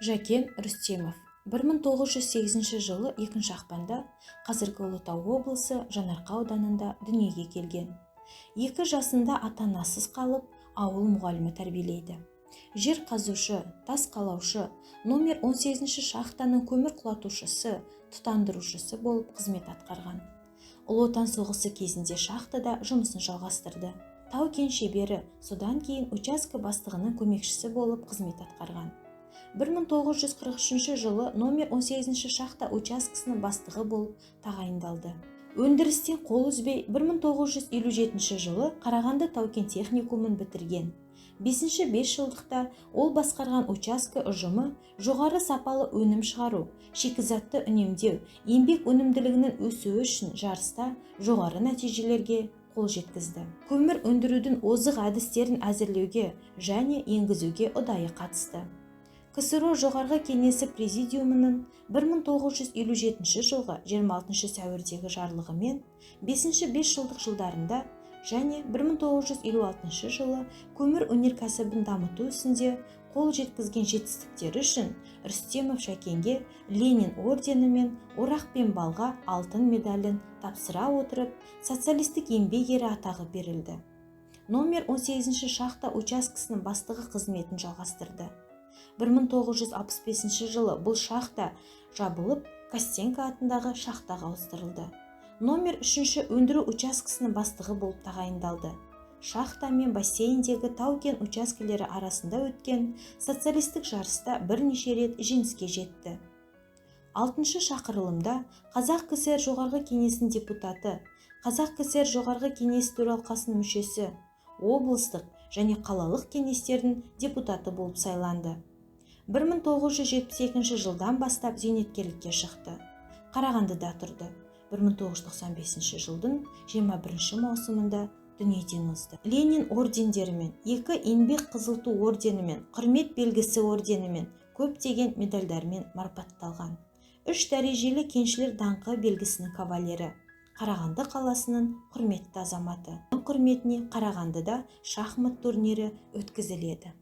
Жәкен Рүстемов 1908 жылы 2 ақпанда қазіргі Ұлытау облысы Жаңаарқа ауданында дүниеге келген. 2 жасында ата-анасыз қалып, ауыл мұғалімі тәрбиелейді. Жер қазушы, тас қалаушы, номер 18 шахтаның көмір құлатушысы, тұтандырушысы болып қызмет атқарған. Ұлы Отан соғысы кезінде шахтада жұмысын жалғастырды. Тау-кен шебері, содан кейін учаске бастығының көмекшісі болып қызмет атқарған. 1943 жылы номер 18 шахта учаскесінің бастығы болып тағайындалды. Өндірістен қол үзбей 1957 жылы Қарағанды тау-кен техникумын бітірген. 5 жылдықта ол басқарған учаске ұжымы жоғары сапалы өнім шығару, шикізатты үнемдеу, еңбек өнімділігінің өсуі үшін жарыста жоғары нәтижелерге қол жеткізді. Көмір өндірудің озық әдістерін әзірлеуге және енгізуге ұдайы қатысты. КСРО жоғарғы кеңесі президиумының 1957 жылғы 26 сәуірдегі жарлығымен 5 жылдық жылдарында және 1956 жылы көмір өнеркәсібін дамыту ісінде қол жеткізген жетістіктері үшін Рүстемов Жәкенге Ленин ордені мен орақ пен балға алтын медалін тапсыра отырып, социалистік еңбек ері атағы берілді. Номер 18 шахта учаскесінің бастығы қызметін жалғастырды. 1965 жылы бұл шахта жабылып, Костенко атындағы шахтаға ауыстырылды. Номер 3 өндіру учаскесінің бастығы болып тағайындалды. Шахта мен бассейндегі тау-кен учаскелері арасында өткен социалистік жарыста бірнеше рет жеңіске жетті. 6 шақырылымда Қазақ КСР жоғарғы кеңесінің депутаты, Қазақ КСР жоғарғы кеңесі төралқасының мүшесі, облыстық және қалалық кеңестердің депутаты болып сайланды. 1972 жылдан бастап зейнеткерлікке шықты. Қарағандыда тұрды. 1995 жылдың 21 маусымында дүниеден озды. Ленин ордендерімен, 2 еңбек қызыл ту орденімен, құрмет белгісі орденімен, көптеген медальдармен марапатталған. 3 дәрежелі кеншілер даңқы белгісінің кавалері. Қарағанды қаласының құрметті азаматы. Құрметіне Қарағандыда шахмат турнирі өткізіледі.